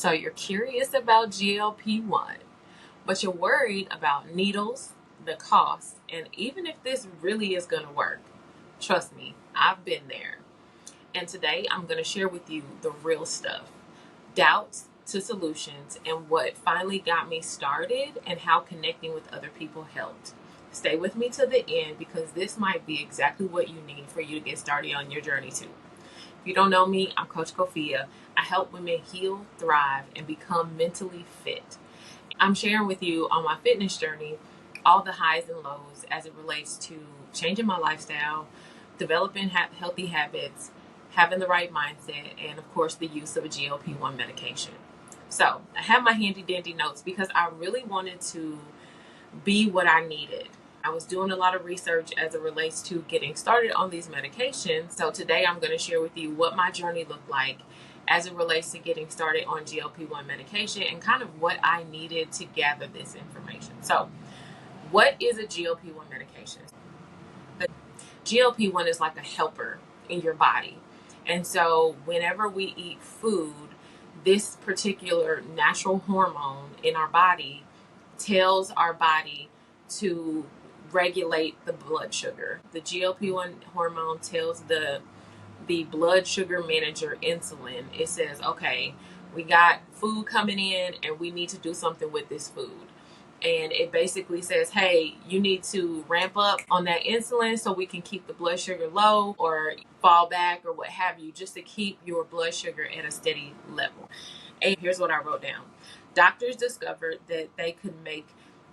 So you're curious about GLP-1, but you're worried about needles, the cost, and even if this really is going to work. Trust me, I've been there. And today I'm going to share with you the real stuff, doubts to solutions, and what finally got me started and how connecting with other people helped. Stay with me to the end because this might be exactly what you need for you to get started on your journey too. If you don't know me, I'm Coach Kofia. I help women heal, thrive, and become mentally fit. I'm sharing with you on my fitness journey all the highs and lows as it relates to changing my lifestyle, developing healthy habits, having the right mindset, and of course the use of a GLP-1 medication. So I have my handy dandy notes because I really wanted to be what I needed. I was doing a lot of research as it relates to getting started on these medications. So today I'm going to share with you what my journey looked like as it relates to getting started on GLP-1 medication and kind of what I needed to gather this information. So what is a GLP-1 medication? The GLP-1 is like a helper in your body. And so whenever we eat food, this particular natural hormone in our body tells our body to regulate the blood sugar. The GLP-1 hormone tells the blood sugar manager, insulin. It says, okay, we got food coming in and we need to do something with this food. And it basically says, hey, you need to ramp up on that insulin so we can keep the blood sugar low or fall back or what have you, just to keep your blood sugar at a steady level. And here's what I wrote down. Doctors discovered that they could make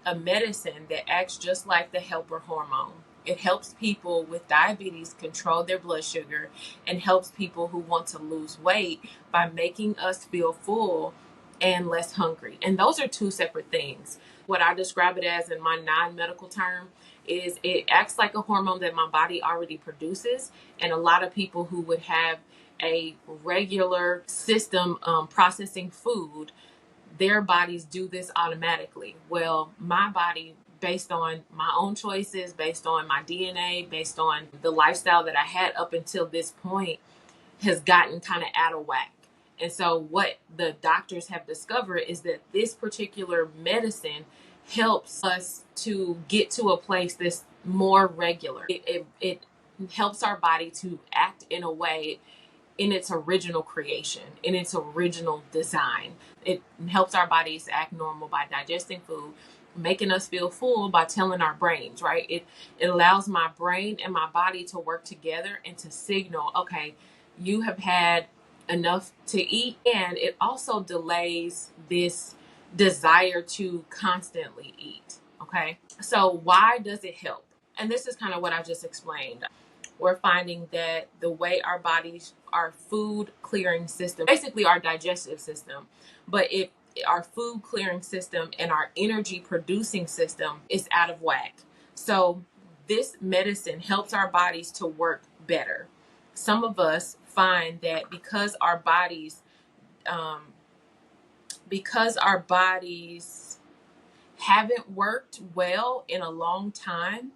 a medicine that acts just like the helper hormone. It helps people with diabetes control their blood sugar and helps people who want to lose weight by making us feel full and less hungry. And those are two separate things. What I describe it as in my non-medical term is it acts like a hormone that my body already produces. And a lot of people who would have a regular system processing food, their bodies do this automatically. Well, my body, based on my own choices, based on my DNA, based on the lifestyle that I had up until this point, has gotten kind of out of whack. And so what the doctors have discovered is that this particular medicine helps us to get to a place that's more regular. It helps our body to act in a way in its original creation, in its original design. It helps our bodies act normal by digesting food, making us feel full by telling our brains, right? It allows my brain and my body to work together and to signal, okay, you have had enough to eat. And it also delays this desire to constantly eat. Okay. So why does it help? And this is kind of what I just explained. We're finding that the way our bodies, our food clearing system, basically our digestive system, but our food clearing system and our energy producing system is out of whack. So this medicine helps our bodies to work better. Some of us find that because our bodies haven't worked well in a long time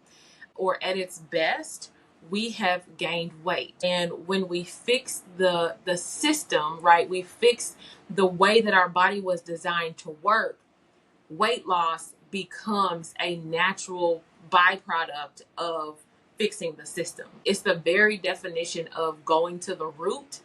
or at its best, we have gained weight. And when we fix the system, right, we fix the way that our body was designed to work, weight loss becomes a natural byproduct of fixing the system. It's the very definition of going to the root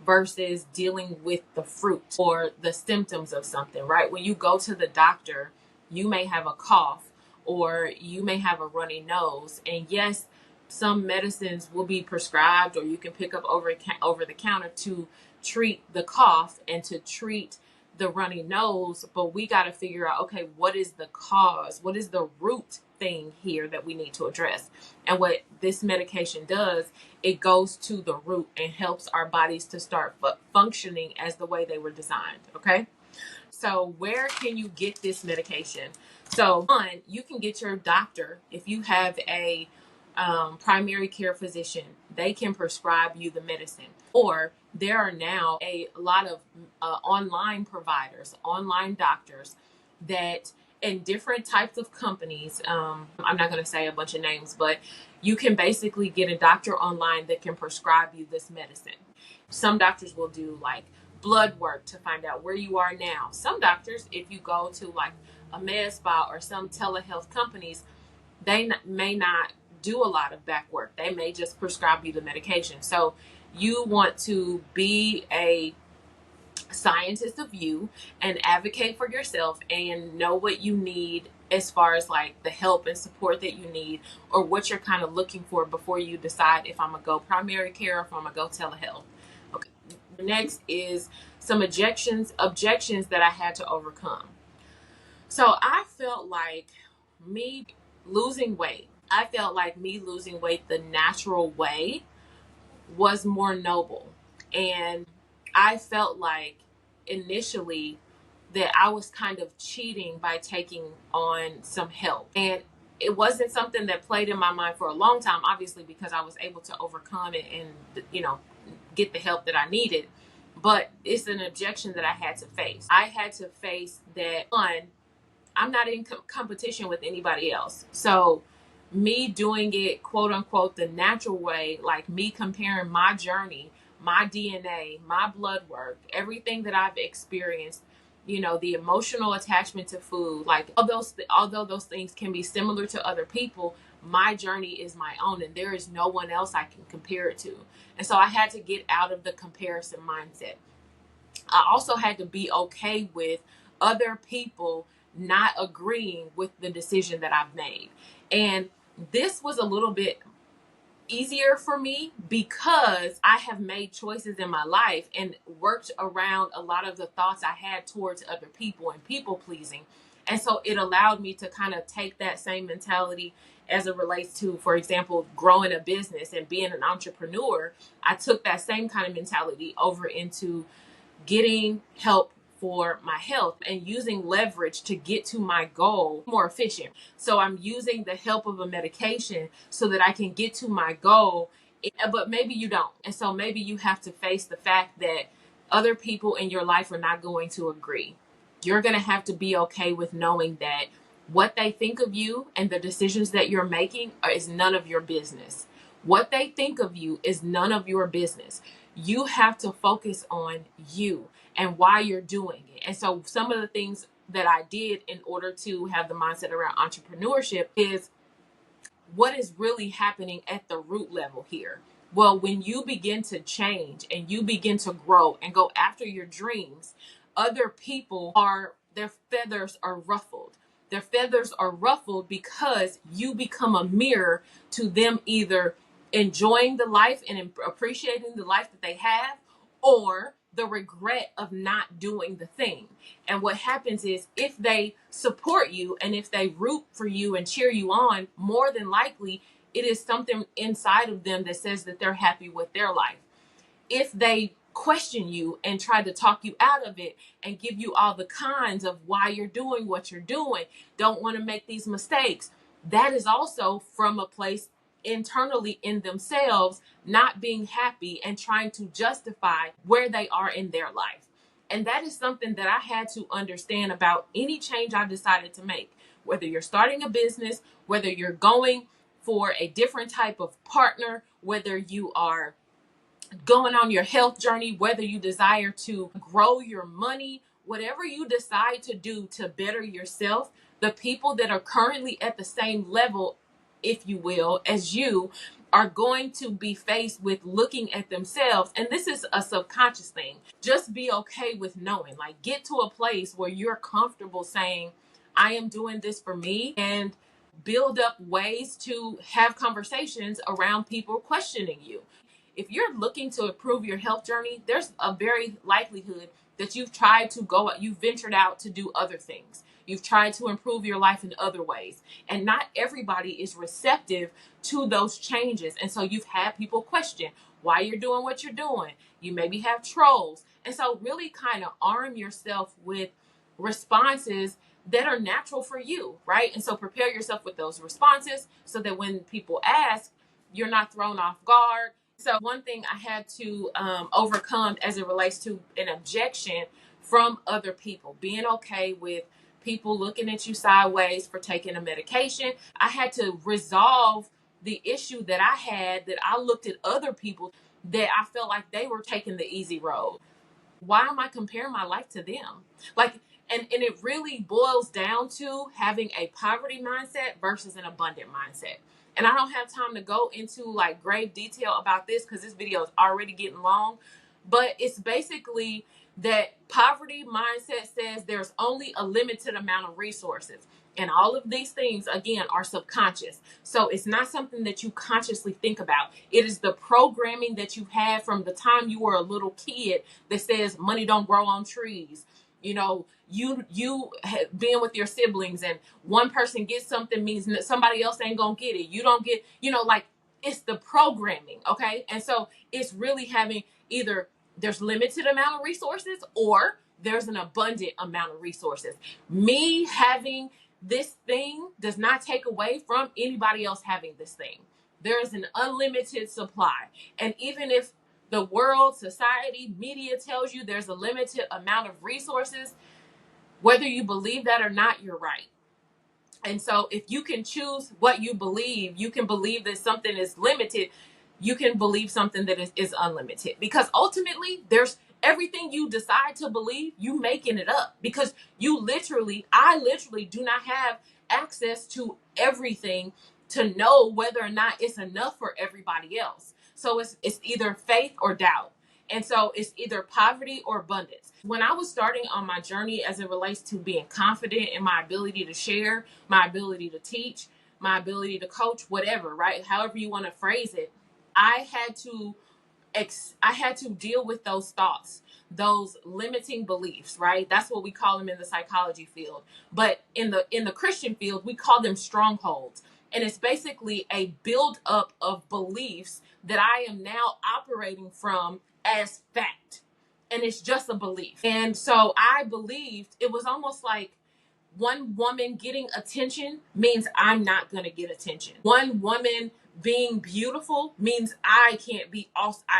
versus dealing with the fruit or the symptoms of something, right? When you go to the doctor, you may have a cough or you may have a runny nose. And yes, some medicines will be prescribed or you can pick up over the counter to treat the cough and to treat the runny nose. But we got to figure out, okay, what is the cause? What is the root thing here that we need to address? And what this medication does, it goes to the root and helps our bodies to start functioning as the way they were designed. Okay. So where can you get this medication? So one, you can get your doctor. If you have a primary care physician, they can prescribe you the medicine. Or there are now a lot of online providers, online doctors that in different types of companies, I'm not going to say a bunch of names, but you can basically get a doctor online that can prescribe you this medicine. Some doctors will do like blood work to find out where you are now. Some doctors, if you go to like a med spa or some telehealth companies, they may not do a lot of back work. They may just prescribe you the medication. So you want to be a scientist of you and advocate for yourself and know what you need as far as like the help and support that you need, or what you're kind of looking for before you decide if I'm gonna go primary care or if I'm gonna go telehealth. Okay. Next is some objections that I had to overcome. So I felt like me losing weight. I felt like me losing weight the natural way was more noble. And I felt like initially that I was kind of cheating by taking on some help. And it wasn't something that played in my mind for a long time, obviously, because I was able to overcome it and, get the help that I needed. But it's an objection that I had to face. I had to face that, one, I'm not in competition with anybody else. So me doing it, quote unquote, the natural way, like me comparing my journey, my DNA, my blood work, everything that I've experienced, the emotional attachment to food, like although those things can be similar to other people, my journey is my own and there is no one else I can compare it to. And so I had to get out of the comparison mindset. I also had to be okay with other people not agreeing with the decision that I've made. And this was a little bit easier for me because I have made choices in my life and worked around a lot of the thoughts I had towards other people and people pleasing. And so it allowed me to kind of take that same mentality as it relates to, for example, growing a business and being an entrepreneur. I took that same kind of mentality over into getting help for my health and using leverage to get to my goal more efficient. So I'm using the help of a medication so that I can get to my goal, but maybe you don't. And so maybe you have to face the fact that other people in your life are not going to agree. You're going to have to be okay with knowing that what they think of you and the decisions that you're making is none of your business. What they think of you is none of your business. You have to focus on you and why you're doing it. And so some of the things that I did in order to have the mindset around entrepreneurship is what is really happening at the root level here. Well, when you begin to change and you begin to grow and go after your dreams, other people their feathers are ruffled. Their feathers are ruffled because you become a mirror to them, either enjoying the life and appreciating the life that they have, or the regret of not doing the thing. And what happens is, if they support you and if they root for you and cheer you on, more than likely it is something inside of them that says that they're happy with their life. If they question you and try to talk you out of it and give you all the cons of why you're doing what you're doing, don't want to make these mistakes, that is also from a place internally in themselves, not being happy and trying to justify where they are in their life. And that is something that I had to understand about any change I decided to make. Whether you're starting a business, whether you're going for a different type of partner, whether you are going on your health journey, whether you desire to grow your money, whatever you decide to do to better yourself, the people that are currently at the same level, if you will, as you, are going to be faced with looking at themselves. And this is a subconscious thing. Just be okay with knowing, like, get to a place where you're comfortable saying, I am doing this for me, and build up ways to have conversations around people questioning you. If you're looking to improve your health journey, there's a very likelihood that you've ventured out to do other things. You've tried to improve your life in other ways. And not everybody is receptive to those changes. And so you've had people question why you're doing what you're doing. You maybe have trolls. And so really kind of arm yourself with responses that are natural for you, right? And so prepare yourself with those responses so that when people ask, you're not thrown off guard. So one thing I had to overcome as it relates to an objection from other people, being okay with people looking at you sideways for taking a medication. I had to resolve the issue that I had, that I looked at other people that I felt like they were taking the easy road. Why am I comparing my life to them? Like, and it really boils down to having a poverty mindset versus an abundant mindset. And I don't have time to go into like grave detail about this because this video is already getting long, but it's basically that poverty mindset says there's only a limited amount of resources. And all of these things, again, are subconscious. So it's not something that you consciously think about. It is the programming that you had from the time you were a little kid that says money don't grow on trees. You know, you being with your siblings and one person gets something means somebody else ain't gonna get it. You don't get, like it's the programming, okay? And so it's really having either there's limited amount of resources or there's an abundant amount of resources. Me having this thing does not take away from anybody else having this thing. There is an unlimited supply. And even if the world, society, media tells you there's a limited amount of resources, whether you believe that or not, you're right. And so if you can choose what you believe, you can believe that something is limited, you can believe something that is unlimited. Because ultimately, there's everything you decide to believe, you making it up. Because I literally do not have access to everything to know whether or not it's enough for everybody else. So it's either faith or doubt. And so it's either poverty or abundance. When I was starting on my journey as it relates to being confident in my ability to share, my ability to teach, my ability to coach, whatever, right? However you want to phrase it, I had to deal with those thoughts, those limiting beliefs, right? That's what we call them in the psychology field. But in the Christian field, we call them strongholds. And it's basically a build up of beliefs that I am now operating from as fact. And it's just a belief. And so I believed it was almost like one woman getting attention means I'm not going to get attention. One woman being beautiful means I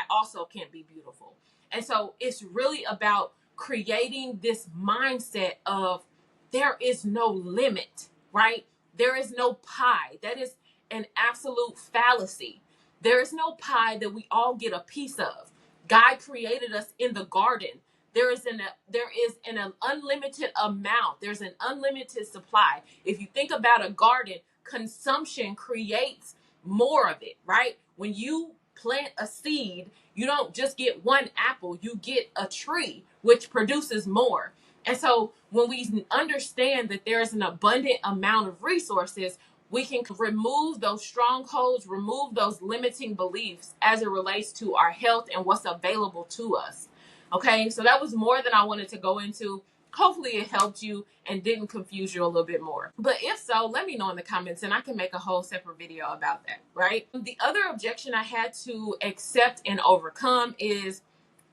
also can't be beautiful. And so it's really about creating this mindset of there is no limit, right? There is no pie. That is an absolute fallacy. There is no pie that we all get a piece of. God created us in the garden. There is an unlimited amount. There's an unlimited supply. If you think about a garden, consumption creates more of it, right? When you plant a seed, you don't just get one apple, you get a tree, which produces more. And so when we understand that there is an abundant amount of resources, we can remove those strongholds, remove those limiting beliefs as it relates to our health and what's available to us. Okay, so that was more than I wanted to go into. Hopefully it helped you and didn't confuse you a little bit more. But if so, let me know in the comments and I can make a whole separate video about that, right? The other objection I had to accept and overcome is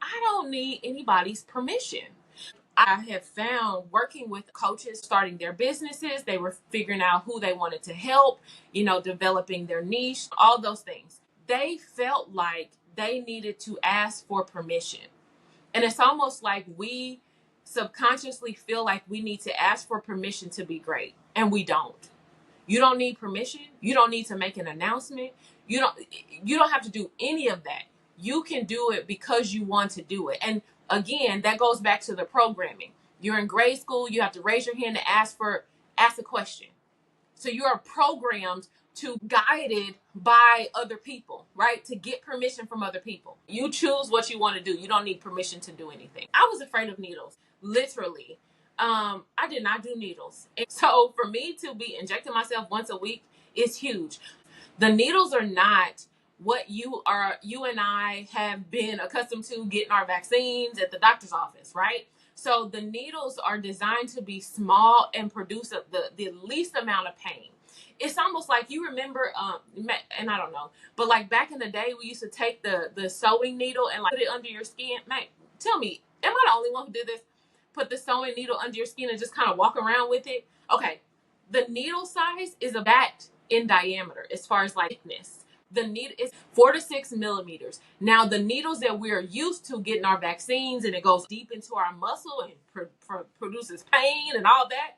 I don't need anybody's permission. I have found working with coaches starting their businesses, they were figuring out who they wanted to help, developing their niche, all those things. They felt like they needed to ask for permission. And it's almost like we subconsciously feel like we need to ask for permission to be great. And we don't. You don't need permission. You don't need to make an announcement. You don't have to do any of that. You can do it because you want to do it. And again, that goes back to the programming. You're in grade school, you have to raise your hand to ask a question. So you are programmed to guided by other people, right? To get permission from other people. You choose what you want to do. You don't need permission to do anything. I was afraid of needles, literally. I did not do needles. And so for me to be injecting myself once a week is huge. The needles are not what you and I have been accustomed to getting our vaccines at the doctor's office, right? So the needles are designed to be small and produce the least amount of pain. It's almost like you remember, and I don't know, but like back in the day, we used to take the sewing needle and like put it under your skin. Man, tell me, am I the only one who did this? Put the sewing needle under your skin and just kind of walk around with it. Okay, the needle size is about in diameter as far as like thickness. The needle is 4 to 6 millimeters. Now, the needles that we're used to getting our vaccines and it goes deep into our muscle and produces pain and all that,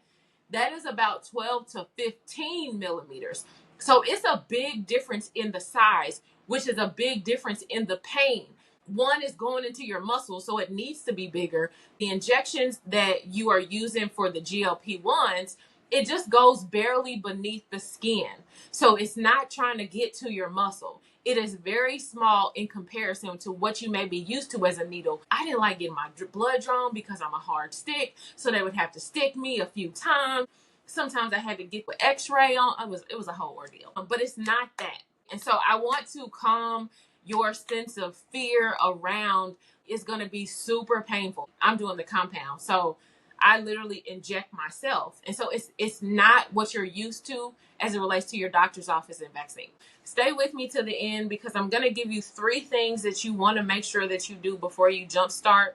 that is about 12 to 15 millimeters. So it's a big difference in the size, which is a big difference in the pain. one is going into your muscle, so it needs to be bigger. The injections that you are using for the GLP-1s, it just goes barely beneath the skin. So it's not trying to get to your muscle. It is very small in comparison to what you may be used to as a needle. I didn't like getting my blood drawn because I'm a hard stick, so they would have to stick me a few times. Sometimes I had to get the x-ray on. It was a whole ordeal. But it's not that. And so I want to calm your sense of fear around it's going to be super painful. I'm doing the compound. So I literally inject myself. And so it's not what you're used to as it relates to your doctor's office and vaccine. Stay with me to the end because I'm going to give you 3 things that you want to make sure that you do before you jumpstart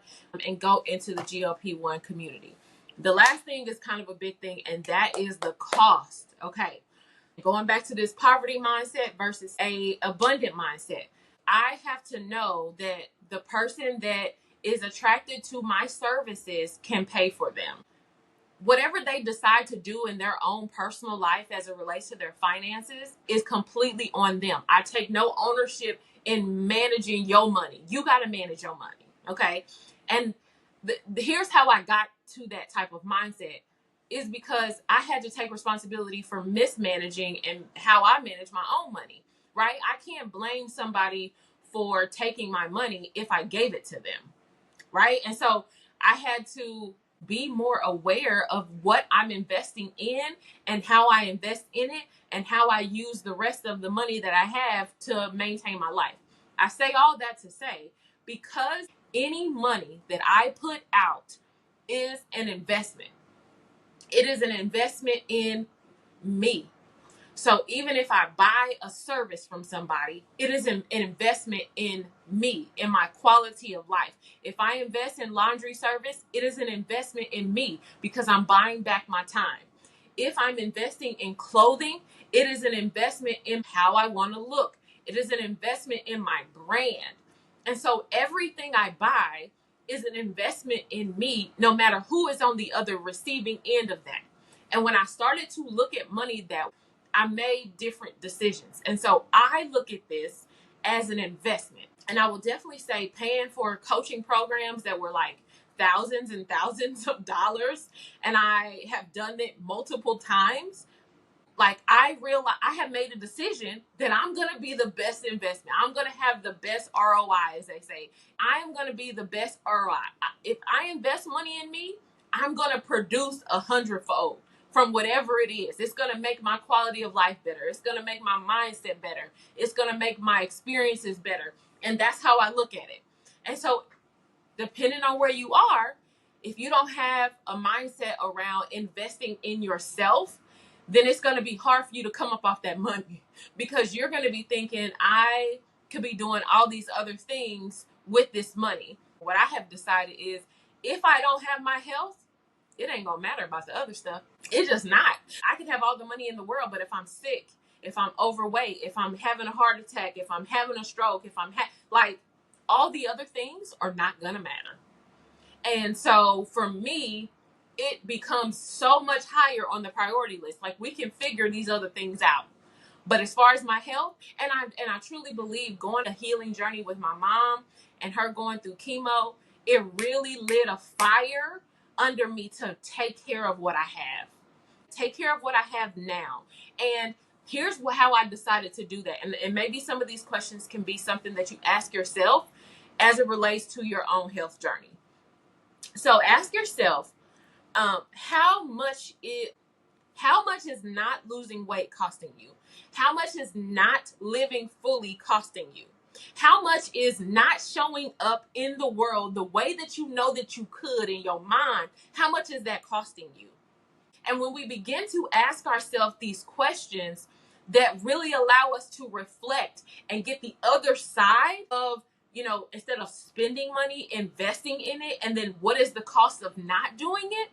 and go into the GLP-1 community. The last thing is kind of a big thing, and that is the cost. Okay. Going back to this poverty mindset versus a abundant mindset. I have to know that the person that is attracted to my services can pay for them. Whatever they decide to do in their own personal life as it relates to their finances is completely on them. I take no ownership in managing your money. You got to manage your money. Okay. And here's how I got to that type of mindset is because I had to take responsibility for mismanaging and how I manage my own money, right? I can't blame somebody for taking my money if I gave it to them, right? And so I had to be more aware of what I'm investing in and how I invest in it and how I use the rest of the money that I have to maintain my life. I say all that to say, because any money that I put out is an investment. It is an investment in me. So even if I buy a service from somebody, it is an investment in me, in my quality of life. If I invest in laundry service, it is an investment in me because I'm buying back my time. If I'm investing in clothing, it is an investment in how I want to look. It is an investment in my brand. And so everything I buy is an investment in me, no matter who is on the other receiving end of that. And when I started to look at money that I made different decisions. And so I look at this as an investment. And I will definitely say paying for coaching programs that were like thousands and thousands of dollars, and I have done it multiple times. Like I realize I have made a decision that I'm going to be the best investment. I'm going to have the best ROI, as they say. I am going to be the best ROI. If I invest money in me, I'm going to produce 100-fold from whatever it is. It's going to make my quality of life better. It's going to make my mindset better. It's going to make my experiences better. And that's how I look at it. And so depending on where you are, if you don't have a mindset around investing in yourself, then it's going to be hard for you to come up off that money because you're going to be thinking, I could be doing all these other things with this money. What I have decided is if I don't have my health, it ain't going to matter about the other stuff. It's just not. I can have all the money in the world, but if I'm sick, if I'm overweight, if I'm having a heart attack, if I'm having a stroke, if I'm like all the other things are not going to matter. And so for me, it becomes so much higher on the priority list. Like we can figure these other things out. But as far as my health, and I truly believe going a healing journey with my mom and her going through chemo, it really lit a fire under me to take care of what I have. Take care of what I have now. And here's how I decided to do that. And maybe some of these questions can be something that you ask yourself as it relates to your own health journey. So ask yourself, how much is not losing weight costing you? How much is not living fully costing you? How much is not showing up in the world the way that you know that you could in your mind? How much is that costing you? And when we begin to ask ourselves these questions that really allow us to reflect and get the other side of, instead of spending money, investing in it, and then what is the cost of not doing it?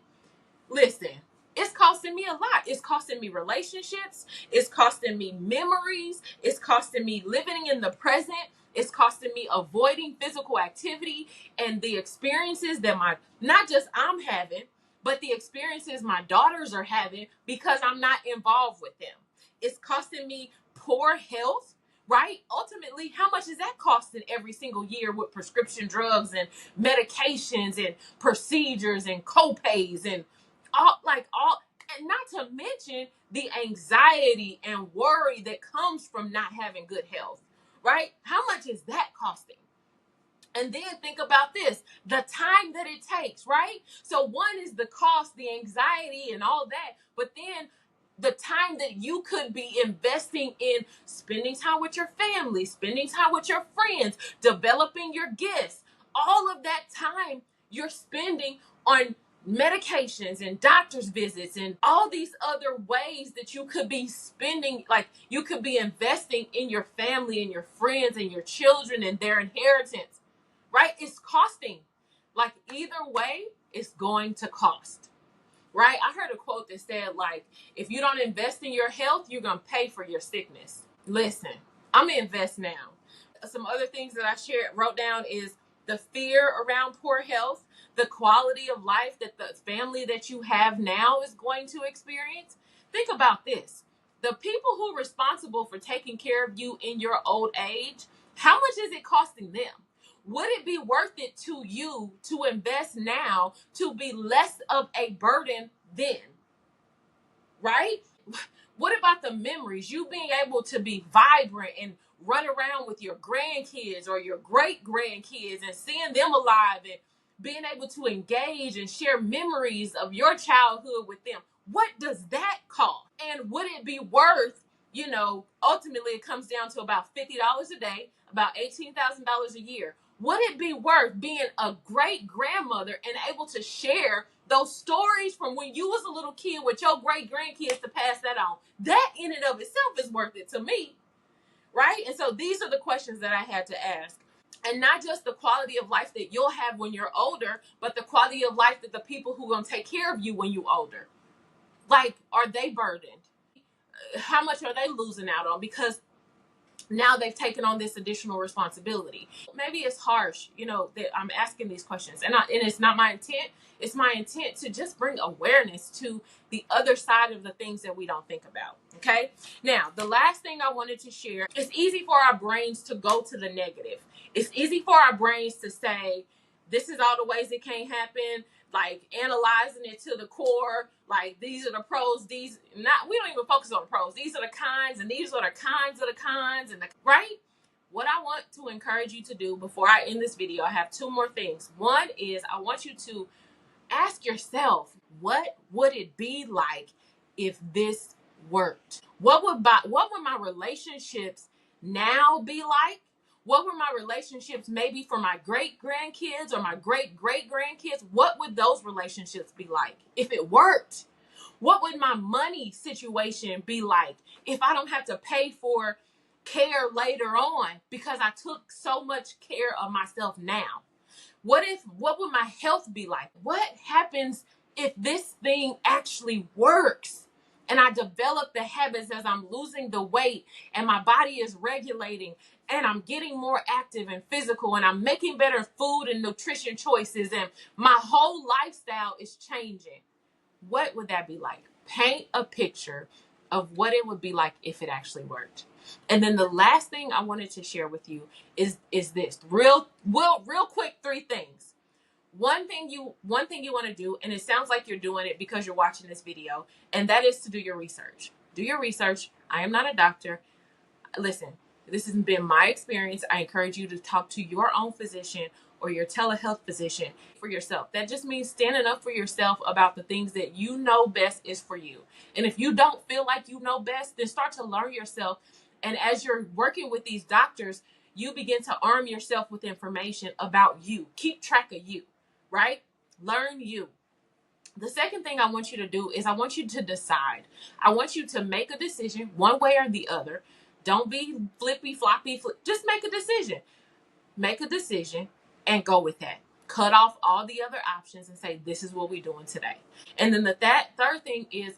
Listen, it's costing me a lot. It's costing me relationships. It's costing me memories. It's costing me living in the present. It's costing me avoiding physical activity and the experiences that not just I'm having, but the experiences my daughters are having because I'm not involved with them. It's costing me poor health, right? Ultimately, how much is that costing every single year with prescription drugs and medications and procedures and copays and all, and not to mention the anxiety and worry that comes from not having good health, right? How much is that costing? And then think about this, the time that it takes, right? So one is the cost, the anxiety and all that, but then the time that you could be investing in spending time with your family, spending time with your friends, developing your gifts, all of that time you're spending on medications and doctor's visits and all these other ways that you could be spending, like you could be investing in your family and your friends and your children and their inheritance, right? It's costing. Like either way, it's going to cost, right? I heard a quote that said, like, if you don't invest in your health, you're going to pay for your sickness. Listen, I'm going to invest now. Some other things that I wrote down is the fear around poor health, the quality of life that the family that you have now is going to experience. Think about this. The people who are responsible for taking care of you in your old age, how much is it costing them? Would it be worth it to you to invest now to be less of a burden then? Right? What about the memories? You being able to be vibrant and run around with your grandkids or your great grandkids and seeing them alive and being able to engage and share memories of your childhood with them. What does that cost? And would it be worth, ultimately it comes down to about $50 a day, about $18,000 a year. Would it be worth being a great grandmother and able to share those stories from when you was a little kid with your great grandkids to pass that on? That in and of itself is worth it to me, right? And so these are the questions that I had to ask. And not just the quality of life that you'll have when you're older, but the quality of life that the people who are going to take care of you when you're older. Like, are they burdened? How much are they losing out on? Because now they've taken on this additional responsibility. Maybe it's harsh, that I'm asking these questions. And it's not my intent. It's my intent to just bring awareness to the other side of the things that we don't think about. Okay? Now, the last thing I wanted to share, it's easy for our brains to go to the negative. It's easy for our brains to say, this is all the ways it can't happen, like analyzing it to the core, like these are the pros, we don't even focus on the pros. These are the cons, and these are the cons of the cons, right? What I want to encourage you to do before I end this video, I have two more things. One is I want you to ask yourself, what would it be like if this worked? What would my relationships now be like? What were my relationships maybe for my great grandkids or my great great grandkids? What would those relationships be like if it worked? What would my money situation be like if I don't have to pay for care later on because I took so much care of myself now? What would my health be like? What happens if this thing actually works and I develop the habits as I'm losing the weight and my body is regulating and I'm getting more active and physical and I'm making better food and nutrition choices and my whole lifestyle is changing? What would that be like? Paint a picture of what it would be like if it actually worked. And then the last thing I wanted to share with you is this real quick, three things. One thing you want to do, and it sounds like you're doing it because you're watching this video, and that is to do your research. Do your research. I am not a doctor. Listen, this has been my experience. I encourage you to talk to your own physician or your telehealth physician for yourself. That just means standing up for yourself about the things that you know best is for you. And if you don't feel like you know best, then start to learn yourself. And as you're working with these doctors, you begin to arm yourself with information about you. Keep track of you, right? Learn you. The second thing I want you to do is I want you to decide. I want you to make a decision one way or the other. Don't be flippy, floppy. Just make a decision. Make a decision and go with that. Cut off all the other options and say, this is what we're doing today. And then that third thing is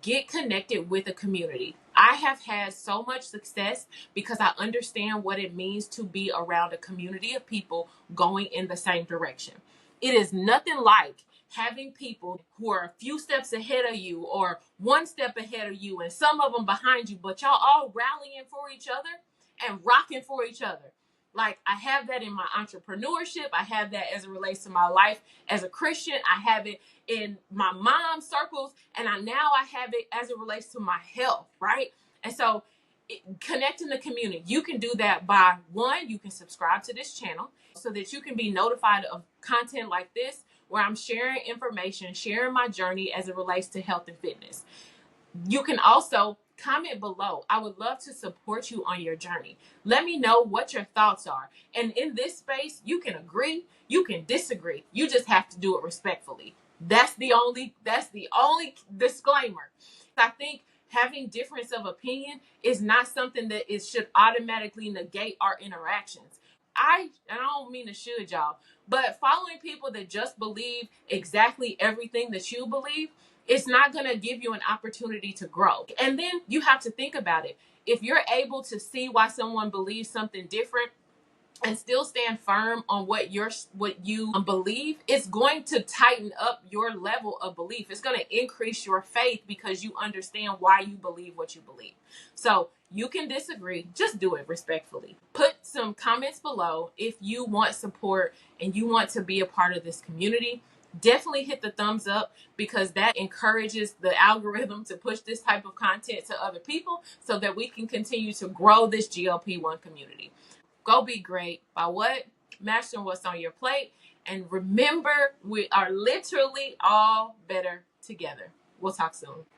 get connected with a community. I have had so much success because I understand what it means to be around a community of people going in the same direction. It is nothing like having people who are a few steps ahead of you or one step ahead of you and some of them behind you, but y'all all rallying for each other and rocking for each other. Like, I have that in my entrepreneurship. I have that as it relates to my life as a Christian. I have it in my mom's circles, and now I have it as it relates to my health, right? And so connecting the community, you can do that by, one, you can subscribe to this channel so that you can be notified of content like this, where I'm sharing information, sharing my journey as it relates to health and fitness. You can also comment below. I would love to support you on your journey. Let me know what your thoughts are. And in this space, you can agree, you can disagree. You just have to do it respectfully. That's the only disclaimer. I think having difference of opinion is not something that should automatically negate our interactions. I don't mean to should y'all, but following people that just believe exactly everything that you believe, it's not going to give you an opportunity to grow. And then you have to think about it. If you're able to see why someone believes something different and still stand firm on what you believe, it's going to tighten up your level of belief. It's going to increase your faith because you understand why you believe what you believe. So you can disagree, just do it respectfully. Put some comments below if you want support and you want to be a part of this community. Definitely hit the thumbs up, because that encourages the algorithm to push this type of content to other people so that we can continue to grow this GLP-1 community. Go be great by what? Mastering what's on your plate. And remember, we are literally all better together. We'll talk soon.